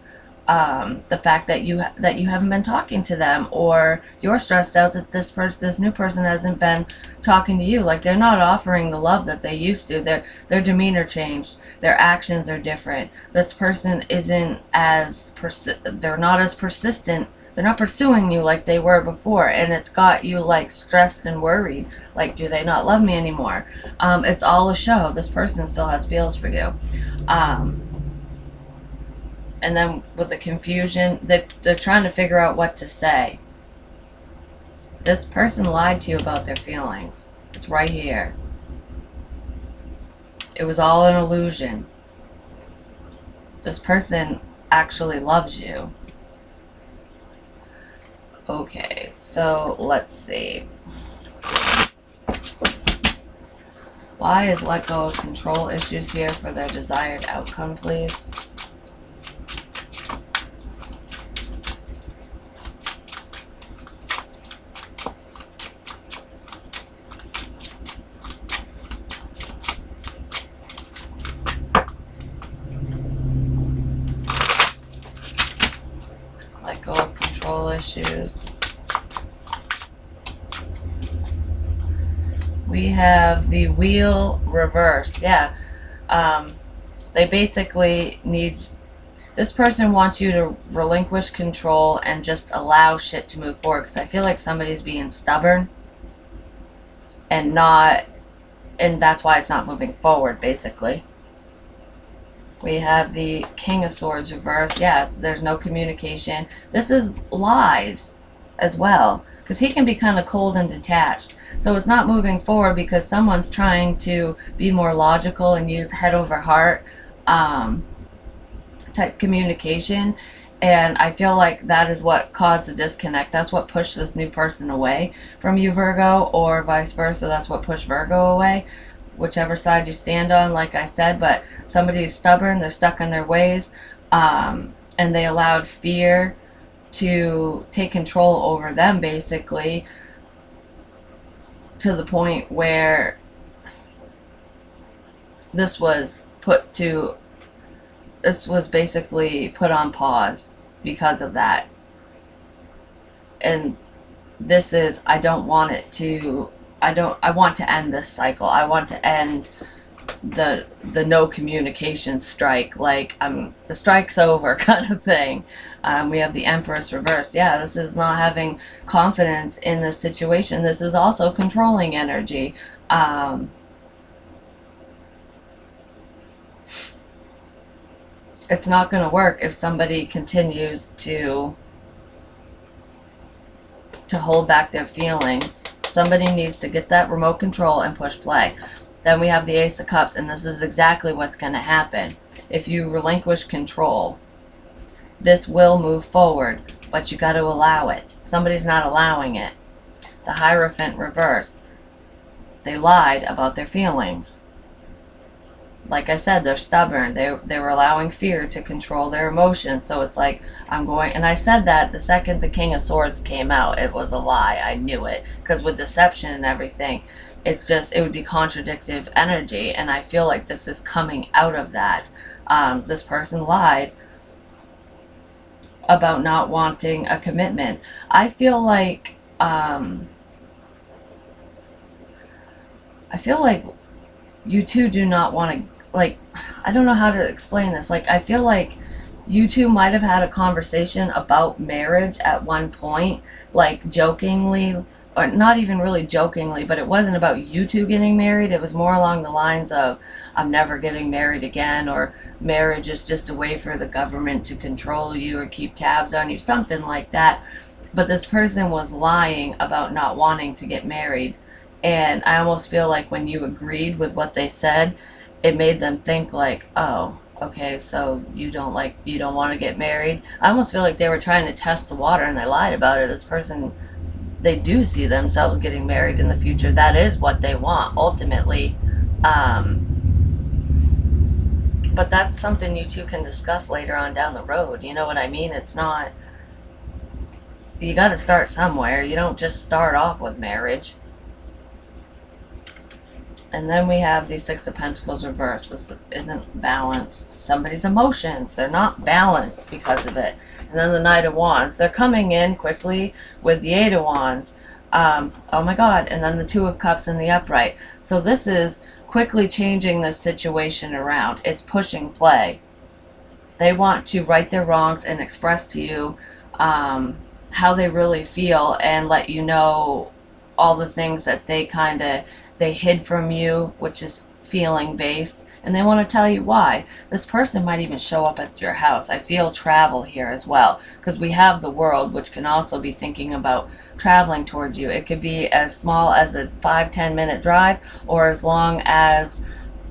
the fact that you haven't been talking to them, or you're stressed out that this new person hasn't been talking to you. Like, they're not offering the love that they used to. Their demeanor changed. Their actions are different. This person isn't they're not as persistent They're not pursuing you like they were before, and it's got you like stressed and worried. Like, do they not love me anymore? It's all a show. This person still has feels for you. Um, and then with the confusion, they're trying to figure out what to say. This person lied to you about their feelings. It's right here. It was all an illusion. This person actually loves you. Okay, so let's see. Why is let go of control issues here for their desired outcome, please? Let go of control issues. We have the wheel reversed. Yeah. They basically need... This person wants you to relinquish control and just allow shit to move forward. Because I feel like somebody's being stubborn. And that's why it's not moving forward, basically. We have the King of Swords reversed. Yeah, there's no communication. This is lies as well. Because he can be kind of cold and detached. So it's not moving forward because someone's trying to be more logical and use head over heart type communication. And I feel like that is what caused the disconnect. That's what pushed this new person away from you, Virgo, or vice versa. That's what pushed Virgo away. Whichever side you stand on, like I said. But somebody's stubborn. They're stuck in their ways. And they allowed fear to take control over them, basically. To the point where this was basically put on pause because of that. And this is, I want to end this cycle. I want to end the no communication strike. Like, the strike's over kind of thing. We have the Empress reversed. Yeah, this is not having confidence in this situation. This is also controlling energy. It's not going to work if somebody continues to hold back their feelings. Somebody needs to get that remote control and push play. Then we have the Ace of Cups, and this is exactly what's going to happen. If you relinquish control, this will move forward, but you got to allow it. Somebody's not allowing it. The Hierophant reversed. They lied about their feelings. Like I said, they're stubborn. They were allowing fear to control their emotions. So it's like, and I said that the second the King of Swords came out, it was a lie. I knew it. Because with deception and everything, it's just, it would be contradictive energy. And I feel like this is coming out of that. This person lied about not wanting a commitment. I feel like, you two do not want to, like, I don't know how to explain this. Like, I feel like you two might have had a conversation about marriage at one point, like jokingly, or not even really jokingly, but it wasn't about you two getting married. It was more along the lines of, I'm never getting married again, or marriage is just a way for the government to control you or keep tabs on you, something like that. But this person was lying about not wanting to get married. And I almost feel like when you agreed with what they said, it made them think like, oh, okay, so you don't want to get married. I almost feel like they were trying to test the water and they lied about it. This person, they do see themselves getting married in the future. That is what they want, ultimately. But that's something you two can discuss later on down the road. You know what I mean? It's not... You got to start somewhere. You don't just start off with marriage. And then we have the Six of Pentacles reversed. This isn't balanced. Somebody's emotions, they're not balanced because of it. And then the Knight of Wands. They're coming in quickly with the Eight of Wands. Oh my God. And then the Two of Cups in the upright. So this is quickly changing this situation around. It's pushing play. They want to right their wrongs and express to you how they really feel and let you know all the things that they hid from you, which is feeling based, and they want to tell you why. This person might even show up at your house. I feel travel here as well, because we have the world, which can also be thinking about traveling towards you. It could be as small as a 5-10 minute drive, or as long as,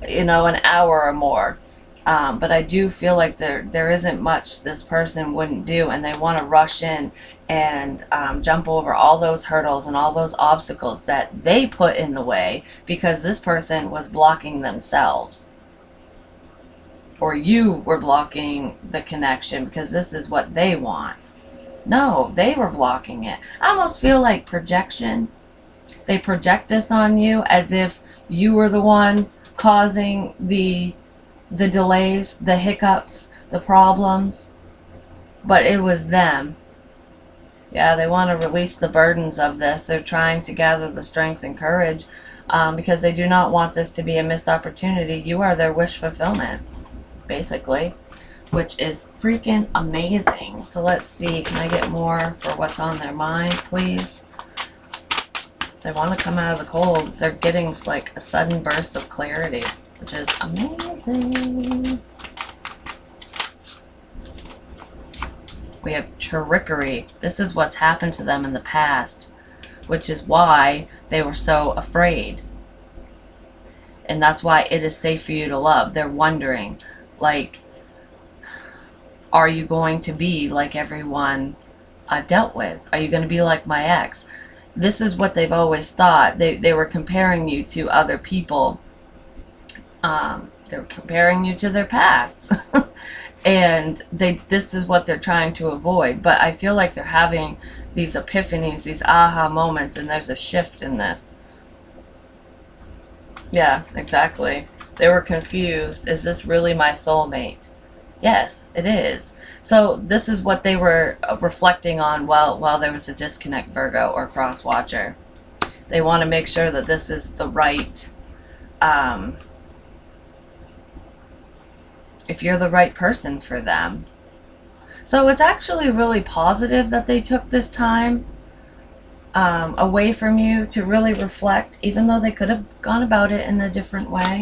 an hour or more. But I do feel like there isn't much this person wouldn't do, and they want to rush in and jump over all those hurdles and all those obstacles that they put in the way because this person was blocking themselves. Or you were blocking the connection because this is what they want. No, they were blocking it. I almost feel like projection. They project this on you as if you were the one causing the delays, the hiccups, the problems, but it was them. Yeah, they want to release the burdens of this. They're trying to gather the strength and courage because they do not want this to be a missed opportunity. You are their wish fulfillment, basically, which is freaking amazing. So let's see, can I get more for what's on their mind, please? They want to come out of the cold. They're getting like a sudden burst of clarity, which is amazing. We have trickery. This is what's happened to them in the past, which is why they were so afraid. And that's why it is safe for you to love. They're wondering, like, are you going to be like everyone I've dealt with? Are you going to be like my ex? This is what they've always thought. They were comparing you to other people. They're comparing you to their past. And this is what they're trying to avoid. But I feel like they're having these epiphanies, these aha moments, and there's a shift in this. Yeah, exactly. They were confused. Is this really my soulmate? Yes, it is. So this is what they were reflecting on while there was a disconnect, Virgo or cross watcher. They want to make sure that this is the right, if you're the right person for them. So it's actually really positive that they took this time away from you to really reflect, even though they could have gone about it in a different way.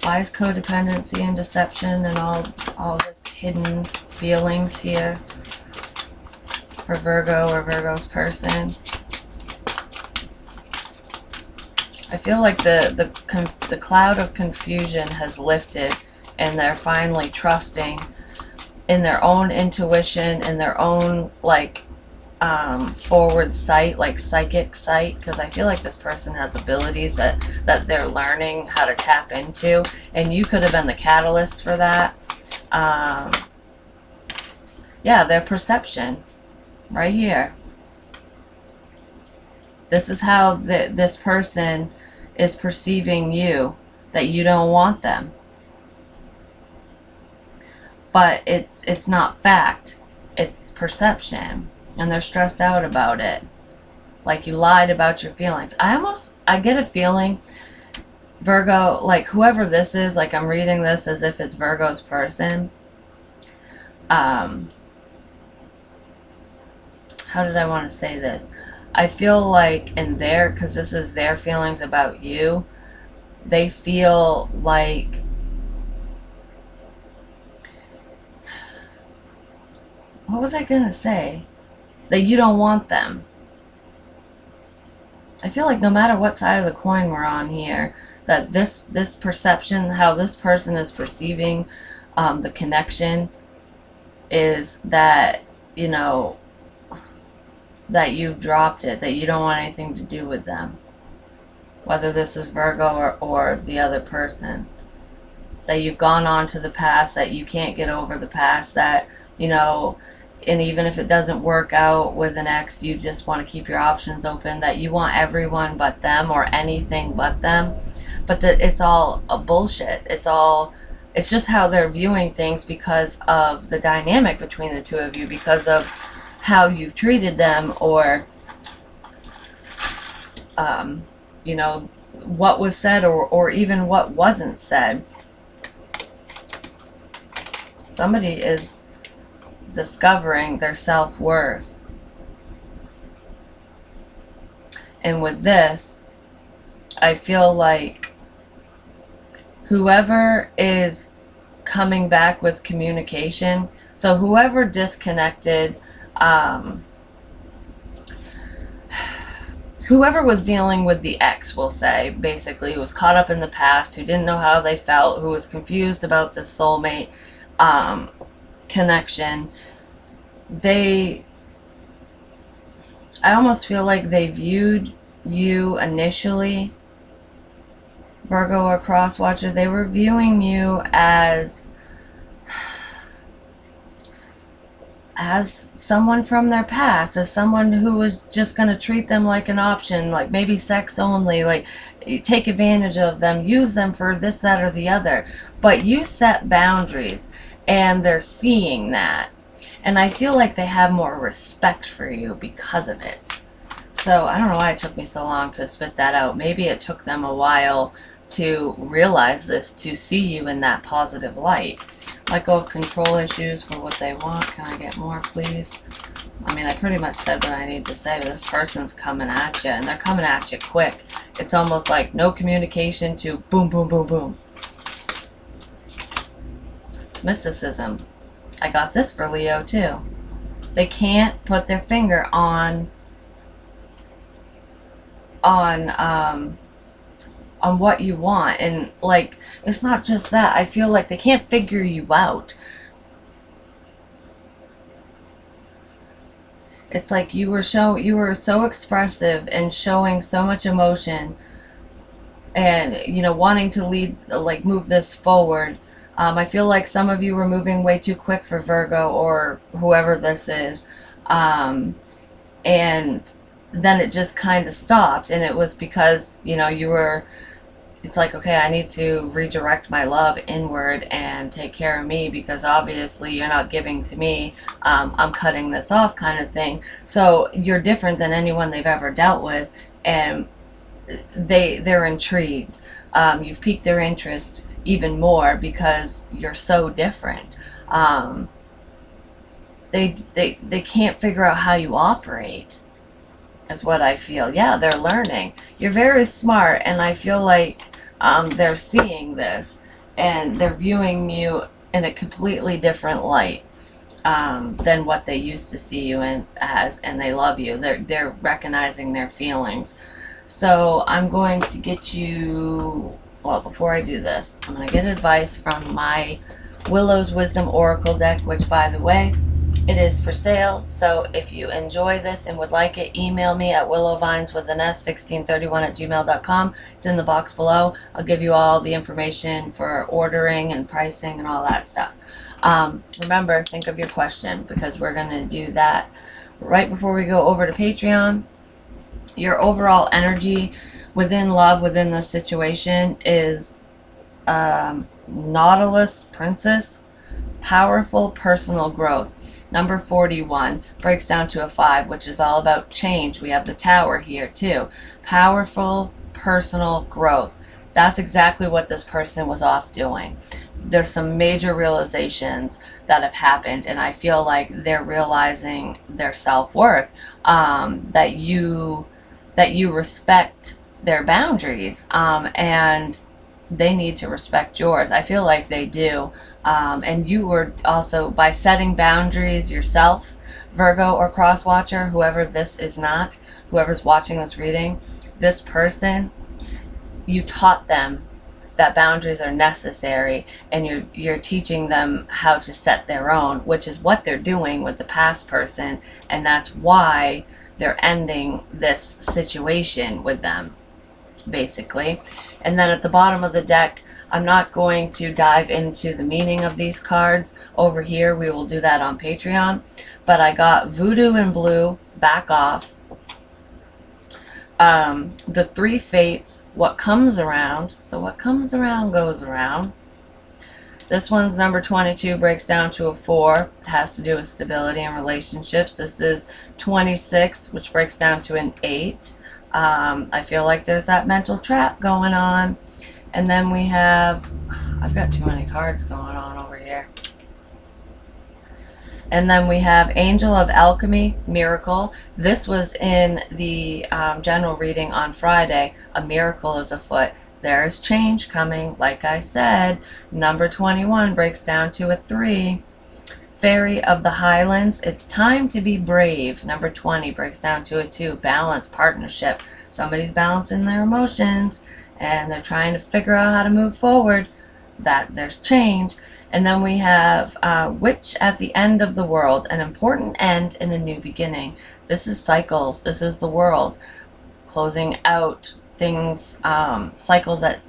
Why is codependency and deception and all this hidden feelings here for Virgo or Virgo's person? I feel like the cloud of confusion has lifted, and they're finally trusting in their own intuition, in their own forward sight, like psychic sight, because I feel like this person has abilities that they're learning how to tap into, and you could have been the catalyst for that. Yeah, their perception right here. This is how this person is perceiving you, that you don't want them. But it's not fact, it's perception, and they're stressed out about it, like you lied about your feelings. I get a feeling, Virgo, like whoever this is, like I'm reading this as if it's Virgo's person. How did I want to say this? I feel like in there, because this is their feelings about you, they feel like what was I gonna say? That you don't want them. I feel like no matter what side of the coin we're on here, that this perception, how this person is perceiving the connection, is that, that you've dropped it, that you don't want anything to do with them. Whether this is Virgo or the other person. That you've gone on to the past, that you can't get over the past, that, and even if it doesn't work out with an ex, you just want to keep your options open, that you want everyone but them or anything but them. But that it's all a bullshit. It's just how they're viewing things because of the dynamic between the two of you, because of how you've treated them, or what was said or even what wasn't said. Somebody is discovering their self-worth. And with this, I feel like whoever is coming back with communication, so whoever disconnected, whoever was dealing with the ex, we'll say, basically, who was caught up in the past, who didn't know how they felt, who was confused about the soulmate connection, I almost feel like they viewed you initially, Virgo or Crosswatcher, they were viewing you as someone from their past, as someone who was just going to treat them like an option, like maybe sex only, like take advantage of them, use them for this, that, or the other. But you set boundaries, and they're seeing that. And I feel like they have more respect for you because of it. So I don't know why it took me so long to spit that out. Maybe it took them a while to realize this, to see you in that positive light. Let go of control issues for what they want. Can I get more, please? I mean, I pretty much said what I need to say. This person's coming at you, and they're coming at you quick. It's almost like no communication to boom, boom, boom, boom. Mysticism. I got this for Leo, too. They can't put their finger on what you want. And like, it's not just that. I feel like they can't figure you out. It's like you were so expressive and showing so much emotion, and wanting to lead, like, move this forward. I feel like some of you were moving way too quick for Virgo or whoever this is, and then it just kind of stopped, and it was because you were. It's like, okay, I need to redirect my love inward and take care of me, because obviously you're not giving to me. I'm cutting this off, kind of thing. So you're different than anyone they've ever dealt with, and they're intrigued. You've piqued their interest even more because you're so different. They can't figure out how you operate, is what I feel. Yeah, they're learning. You're very smart, and I feel like they're seeing this, and they're viewing you in a completely different light than what they used to see you in as, and they love you. They're recognizing their feelings. So I'm going to get you. Well, before I do this, I'm going to get advice from my Willow's Wisdom Oracle deck, which, by the way, it is for sale. So if you enjoy this and would like it, email me at willowvines1631@gmail.com. It's in the box below. I'll give you all the information for ordering and pricing and all that stuff. Remember, think of your question, because we're going to do that right before we go over to Patreon. Your overall energy within love, within the situation, is Nautilus Princess, powerful personal growth. Number 41 breaks down to a 5, which is all about change. We have the Tower here too. Powerful personal growth. That's exactly what this person was off doing. There's some major realizations that have happened, and I feel like they're realizing their self-worth, that you respect their boundaries, and they need to respect yours. I feel like they do. And you were also, by setting boundaries yourself, Virgo or Crosswatcher, whoever this is not, whoever's watching this reading, this person, you taught them that boundaries are necessary, and you're teaching them how to set their own, which is what they're doing with the past person, and that's why they're ending this situation with them, basically. And then at the bottom of the deck, I'm not going to dive into the meaning of these cards over here. We will do that on Patreon. But I got Voodoo in Blue, Back Off. The Three Fates, What Comes Around. So what comes around goes around. This one's number 22, breaks down to a 4. It has to do with stability and relationships. This is 26, which breaks down to an 8. I feel like there's that mental trap going on. And then we have, I've got too many cards going on over here. And then we have Angel of Alchemy, Miracle. This was in the general reading on Friday. A miracle is afoot. There is change coming. Like I said, number 21 breaks down to a 3. Fairy of the Highlands, it's time to be brave. Number 20 breaks down to a 2. Balance, partnership. Somebody's balancing their emotions and they're trying to figure out how to move forward. That there's change. And then we have Witch at the End of the World, an important end and a new beginning. This is cycles. This is the world closing out things, cycles that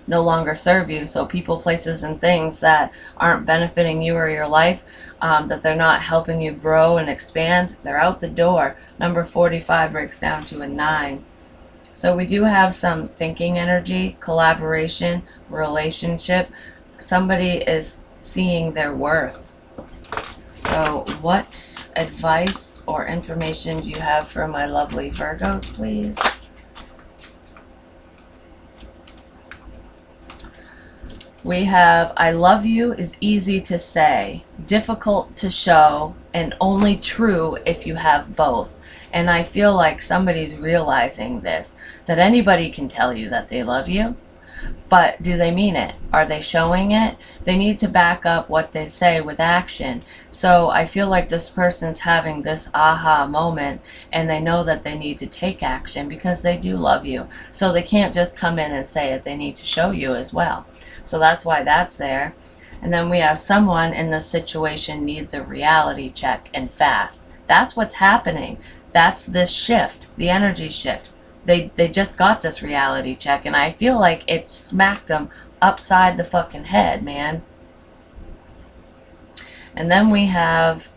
no longer serve you. So people, places, and things that aren't benefiting you or your life, that they're not helping you grow and expand, they're out the door. Number 45 breaks down to a 9. So we do have some thinking energy, collaboration, relationship. Somebody is seeing their worth. So what advice or information do you have for my lovely Virgos, please? We have, I love you is easy to say, difficult to show, and only true if you have both. And I feel like somebody's realizing this, that anybody can tell you that they love you, but do they mean it? Are they showing it? They need to back up what they say with action. So I feel like this person's having this aha moment, and they know that they need to take action because they do love you. So they can't just come in and say it. They need to show you as well. So that's why that's there. And then we have someone in this situation needs a reality check and fast. That's what's happening. That's this shift, the energy shift. They just got this reality check, and I feel like it smacked them upside the fucking head, man. And then we have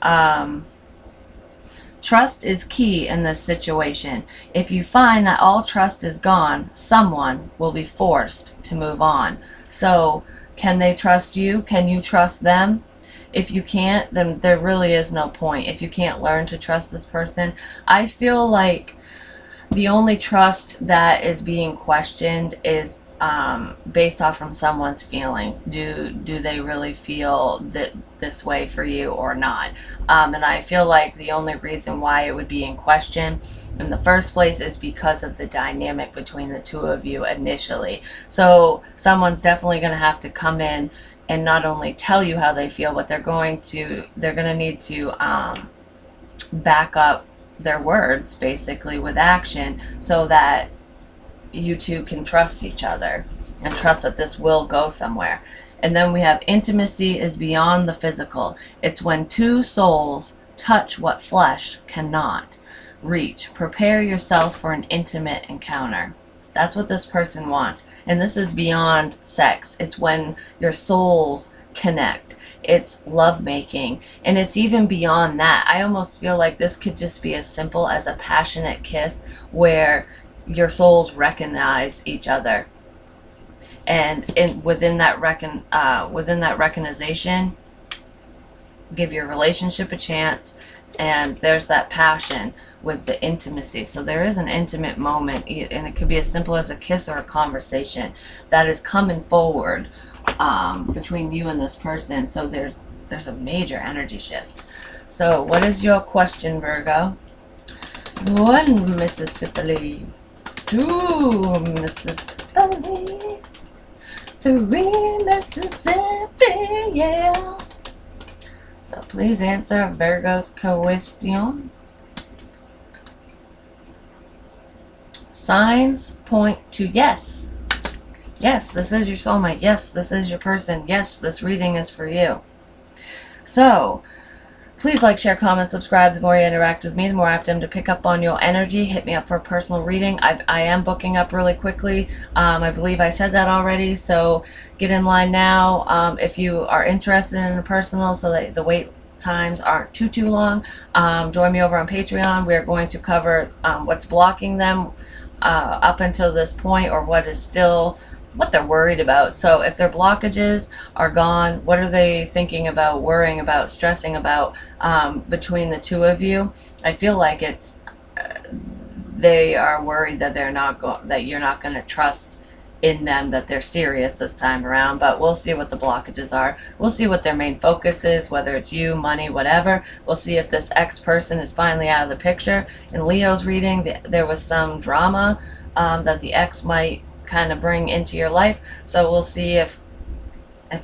trust is key in this situation. If you find that all trust is gone, someone will be forced to move on. So can they trust you? Can you trust them? If you can't, then there really is no point. If you can't learn to trust this person, I feel like the only trust that is being questioned is based off from someone's feelings. Do they really feel that this way for you or not? And I feel like the only reason why it would be in question in the first place is because of the dynamic between the two of you initially. So someone's definitely going to have to come in and not only tell you how they feel, but they're going to need to back up their words basically with action, so that you two can trust each other and trust that this will go somewhere. And then we have intimacy is beyond the physical. It's when two souls touch what flesh cannot reach. Prepare yourself for an intimate encounter. That's what this person wants. And this is beyond sex. It's when your souls connect. It's lovemaking. And it's even beyond that. I almost feel like this could just be as simple as a passionate kiss where your souls recognize each other. And within that recognition, give your relationship a chance. And there's that passion with the intimacy. So there is an intimate moment, and it could be as simple as a kiss or a conversation that is coming forward between you and this person. So there's a major energy shift. So what is your question, Virgo? 1 Mississippi, 2 Mississippi, 3 Mississippi, yeah. So please answer Virgo's question. Signs point to yes. Yes, this is your soulmate. Yes, this is your person. Yes, this reading is for you. So please like, share, comment, subscribe. The more you interact with me, the more apt I am to pick up on your energy. Hit me up for a personal reading. I am booking up really quickly. I believe I said that already, so get in line now if you are interested in a personal, so that the wait times aren't too long. Join me over on Patreon. We are going to cover what's blocking them up until this point, or what they're worried about. So if their blockages are gone, what are they thinking about, worrying about, stressing about between the two of you? I feel like it's they are worried that you're not going to trust in them that they're serious this time around, but we'll see what the blockages are. We'll see what their main focus is, whether it's you, money, whatever. We'll see if this ex person is finally out of the picture. In Leo's reading, there was some drama that the ex might kind of bring into your life. So we'll see if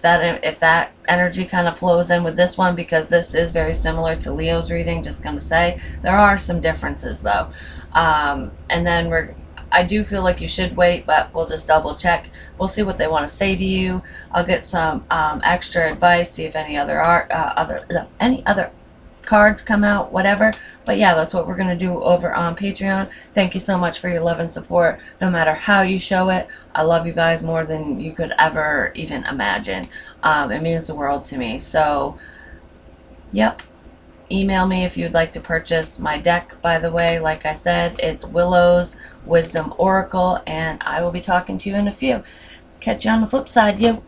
that energy kind of flows in with this one, because this is very similar to Leo's reading. Just gonna say there are some differences though. And then I do feel like you should wait, but we'll just double check. We'll see what they want to say to you. I'll get some extra advice, see if any other any other cards come out, whatever. But yeah, that's what we're going to do over on Patreon. Thank you so much for your love and support, no matter how you show it. I love you guys more than you could ever even imagine. It means the world to me. So yep, email me if you'd like to purchase my deck. By the way, like I said, it's Willow's Wisdom Oracle, and I will be talking to you in a few. Catch you on the flip side, you.